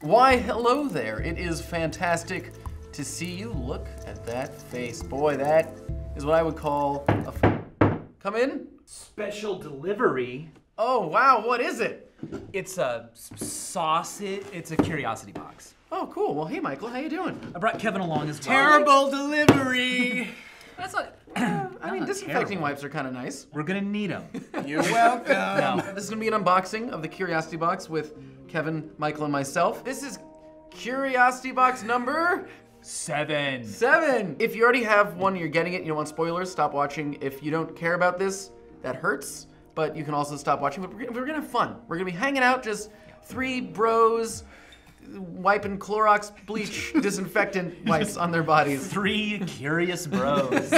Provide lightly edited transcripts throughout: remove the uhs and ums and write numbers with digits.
Why, hello there. It is fantastic to see you. Look at that face. Boy, that is what I would call a... Come in? Special delivery. Oh, wow, what is it? It's a sausage, it's a curiosity box. Oh, cool. Well, hey, Michael, how you doing? I brought Kevin along as well. Terrible delivery. That's not, I mean, disinfecting wipes are kind of nice. we're gonna need them. You're welcome. No. This is gonna be an unboxing of the Curiosity Box with Kevin, Michael, and myself. This is Curiosity Box number 7. 7. If you already have one, you're getting it, you don't want spoilers, stop watching. If you don't care about this, that hurts, but you can also stop watching. But we're gonna have fun. We're gonna be hanging out, just 3 bros wiping Clorox bleach disinfectant wipes on their bodies. 3 curious bros.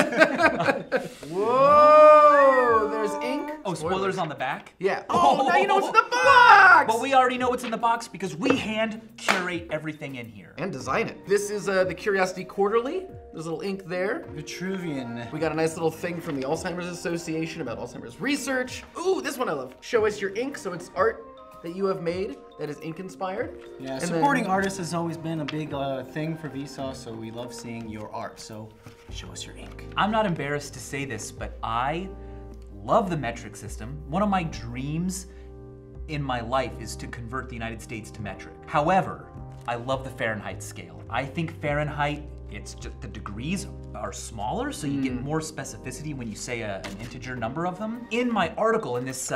Whoa, there's ink. Oh, spoilers on the back? Yeah. Oh, now you know what's in the box! But we already know what's in the box because we hand curate everything in here. And design it. This is the Curiosity Quarterly. There's a little ink there. Vitruvian. We got a nice little thing from the Alzheimer's Association about Alzheimer's research. Ooh, this one I love. Show us your ink, so it's art that you have made that is ink inspired. Yeah, And supporting then- artists has always been a big thing for Vsauce, so we love seeing your art. So show us your ink. I'm not embarrassed to say this, but I love the metric system. One of my dreams in my life is to convert the United States to metric. However, I love the Fahrenheit scale. I think Fahrenheit, it's just the degrees are smaller, so you get more specificity when you say an integer number of them. In my article in this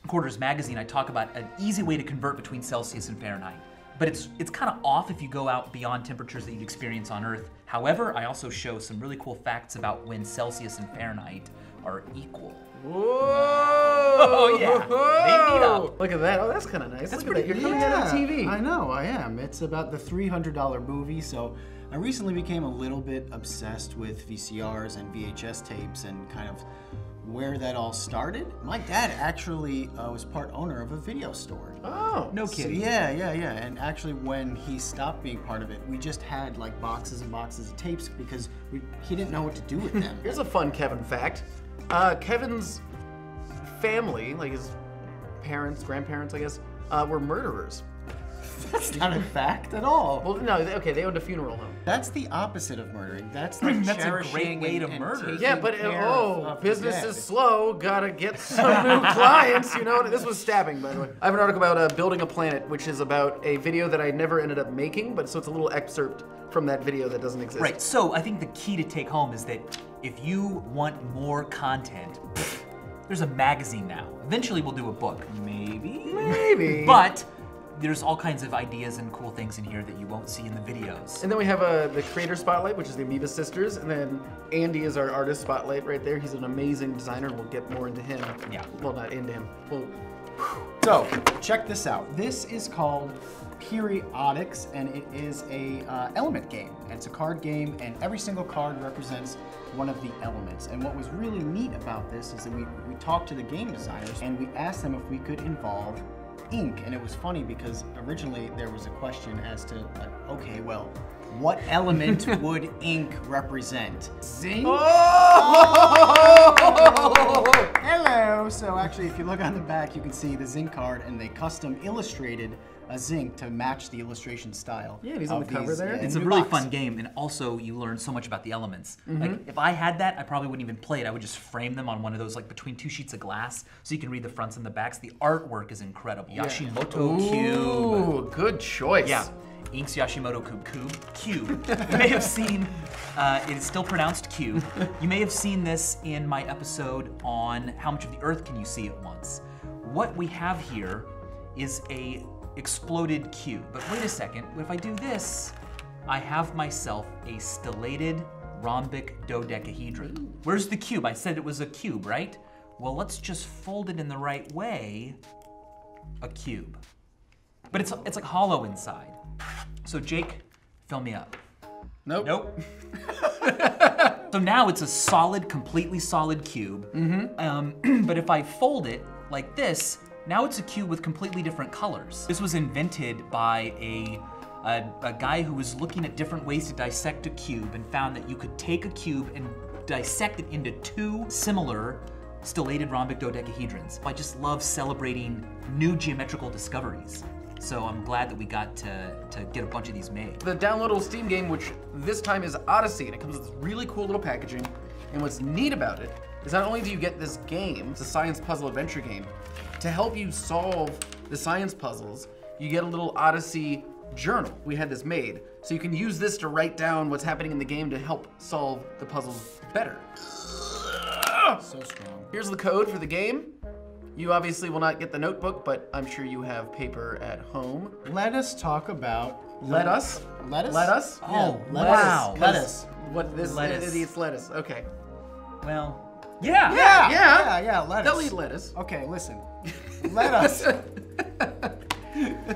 Quarters magazine, I talk about an easy way to convert between Celsius and Fahrenheit. But it's kind of off if you go out beyond temperatures that you'd experience on Earth. However, I also show some really cool facts about when Celsius and Fahrenheit are equal. Whoa! Oh, yeah. They meet up. Look at that. Oh, that's kind of nice. That's Look at that. pretty- You're coming out on TV. I know, I am. It's about the $300 movie, so I recently became a little bit obsessed with VCRs and VHS tapes and kind of where that all started. My dad actually was part owner of a video store. Oh. No So, kidding. yeah. And actually when he stopped being part of it, we just had like boxes and boxes of tapes because he didn't know what to do with them. Here's a fun Kevin fact. Kevin's family, like his parents, grandparents, I guess, were murderers. That's not a fact at all. Well, no, okay, they owned a funeral home. That's the opposite of murdering. That's like That's a cherishing great way to and murder. taking Yeah, but care of the business dead. is slow. Gotta get some new clients. You know, this was stabbing, by the way. I have an article about building a planet, which is about a video that I never ended up making, but so it's a little excerpt from that video that doesn't exist. Right, so I think the key to take home is that if you want more content, there's a magazine now. Eventually we'll do a book, maybe? Maybe. But there's all kinds of ideas and cool things in here that you won't see in the videos. And then we have the creator spotlight, which is the Amoeba Sisters, and then Andy is our artist spotlight right there. He's an amazing designer, and we'll get more into him. Yeah. Well, not into him. Well, So, check this out. This is called Periodics, and it is a element game. It's a card game, and every single card represents one of the elements. And what was really neat about this is that we talked to the game designers, and we asked them if we could involve ink. And it was funny because originally there was a question as to, okay, well, what element would ink represent? Zinc? oh! Hello! So actually, if you look on the back, you can see the zinc card, and they custom illustrated a zinc to match the illustration style. Yeah, he's on the cover there. It's a really fun game, and also you learn so much about the elements. Like, if I had that, I probably wouldn't even play it. I would just frame them on one of those, like between 2 sheets of glass, so you can read the fronts and the backs. The artwork is incredible. Yoshimoto Cube. Ooh, good choice. Yeah, Ink's Yoshimoto Cube. You may have seen, it is still pronounced cube. You may have seen this in my episode on how much of the Earth can you see at once. What we have here is a exploded cube. But wait a second, if I do this, I have myself a stellated rhombic dodecahedron. Where's the cube? I said it was a cube, right? Well, let's just fold it in the right way, a cube. But it's like hollow inside. So Jake, fill me up. Nope. Nope. So now it's a solid, completely solid cube. But if I fold it like this, now it's a cube with completely different colors. This was invented by a guy who was looking at different ways to dissect a cube and found that you could take a cube and dissect it into 2 similar stellated rhombic dodecahedrons. I just love celebrating new geometrical discoveries. So I'm glad that we got to get a bunch of these made. The downloadable Steam game, which this time is Odyssey, and it comes with this really cool little packaging. And what's neat about it is not only do you get this game, it's a science puzzle adventure game, to help you solve the science puzzles, you get a little Odyssey journal. We had this made. So you can use this to write down what's happening in the game to help solve the puzzles better. So strong. Here's the code for the game. You obviously will not get the notebook, but I'm sure you have paper at home. Let us talk about... Lettuce? Lettuce? Lettuce? Oh, lettuce. wow. Lettuce. What this Lettuce. it eats lettuce. Okay. Well, yeah. Yeah, lettuce. They'll eat lettuce. Okay, listen. Lettuce.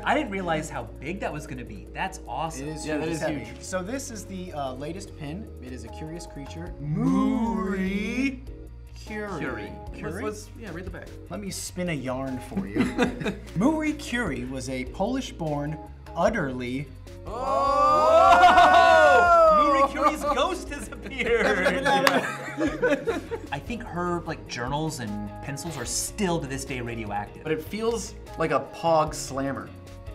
I didn't realize how big that was gonna be. That's awesome. It is Yeah, huge. that is It's heavy. huge. So this is the latest pin. It is a curious creature. Muri. Curie. Yeah, read the back. Let me spin a yarn for you. Muri Curie was a Polish-born, utterly... Muri Curie's ghost has appeared. I think her journals and pencils are still to this day radioactive. But it feels like a pog slammer.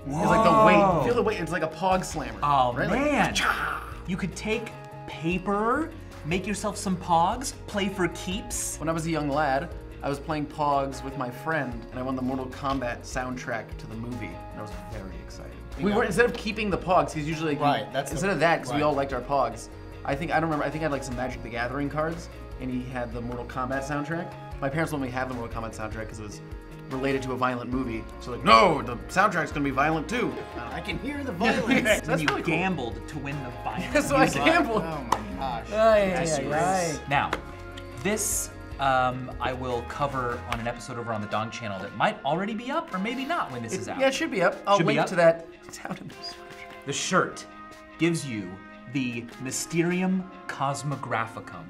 It's like the weight. Feel the weight. It's like a pog slammer. Oh right? man! You could take paper, make yourself some pogs, play for keeps. When I was a young lad, I was playing pogs with my friend, and I won the Mortal Kombat soundtrack to the movie, and I was very excited. We were, instead of keeping the pogs, he's usually Right, that's instead of that, because we all liked our pogs. I don't remember. I think I had like some Magic the Gathering cards, and he had the Mortal Kombat soundtrack. My parents let me have the Mortal Kombat soundtrack because it was related to a violent movie. So like, no, the soundtrack's gonna be violent too. I can hear the violence. And That's you really cool. gambled to win the final. So I gambled. Oh my gosh. Aye. Now, this I will cover on an episode over on the Dong channel that might already be up or maybe not when this is out. Yeah, it should be up. I'll Should be link up. to that down in the description. The shirt gives you the Mysterium Cosmographicum.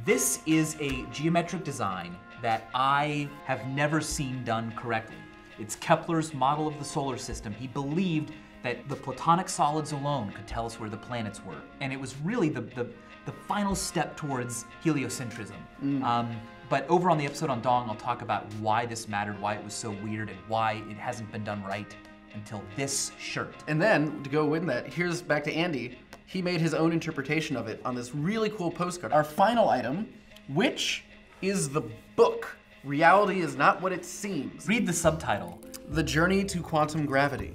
This is a geometric design that I have never seen done correctly. It's Kepler's model of the solar system. He believed that the platonic solids alone could tell us where the planets were. And it was really the final step towards heliocentrism. But over on the episode on Dong, I'll talk about why this mattered, why it was so weird, and why it hasn't been done right until this shirt. And then, to go with that, here's back to Andy. He made his own interpretation of it on this really cool postcard. Our final item, which is the book. Reality is not what it seems. Read the subtitle. The Journey to Quantum Gravity.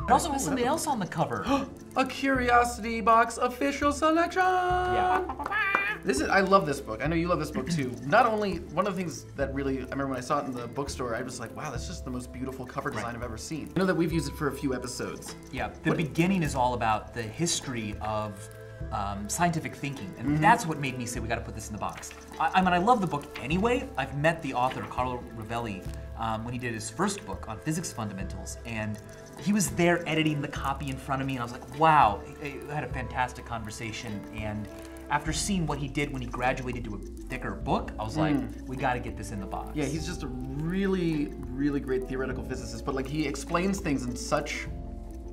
It also has something else on the cover. A Curiosity Box official selection. Yeah. I love this book. I know you love this book too. Not only, one of the things that really, I remember when I saw it in the bookstore, I was like, wow, that's just the most beautiful cover design I've ever seen. I know that we've used it for a few episodes. Yeah, the beginning is all about the history of scientific thinking, and that's what made me say we got to put this in the box. I mean, I love the book anyway. I've met the author, Carlo Rovelli, when he did his first book on physics fundamentals, and he was there editing the copy in front of me, and I was like, wow, we had a fantastic conversation. And after seeing what he did when he graduated to a thicker book, I was like, we got to get this in the box. Yeah, he's just a really, really great theoretical physicist, but like he explains things in such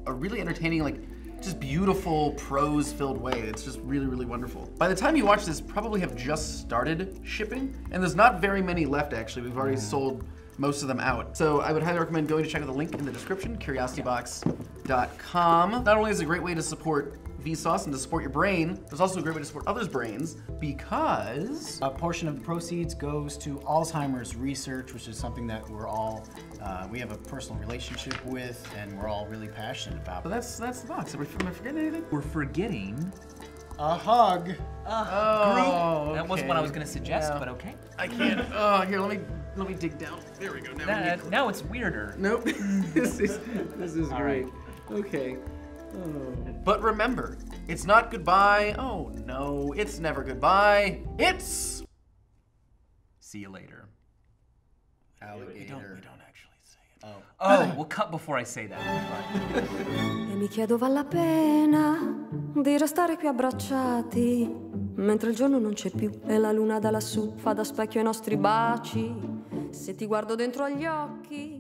a really entertaining, like just beautiful prose-filled way. It's just really, really wonderful. By the time you watch this, probably have just started shipping, and there's not very many left actually. We've already sold most of them out. So I would highly recommend going to check out the link in the description, curiositybox.com. Not only is it a great way to support Vsauce and to support your brain, there's also a great way to support others' brains because A portion of the proceeds goes to Alzheimer's research, which is something that we're all, we have a personal relationship with, and we're all really passionate about. but that's the box. Am I forgetting anything? We're forgetting A hug. Oh, That wasn't what I was going to suggest, but okay. I can't. Oh, here, let me dig down. There we go. Now it's weirder. Nope. this is All great. right. Okay. But remember, it's not goodbye. Oh no, it's never goodbye. It's See you later. Alligator. we don't actually say it. Oh, we'll cut before I say that. E mi chiedo vale la pena di restare qui abbracciati mentre il giorno non c'è più e la luna da lassù fa da specchio ai nostri baci. Se ti guardo dentro agli occhi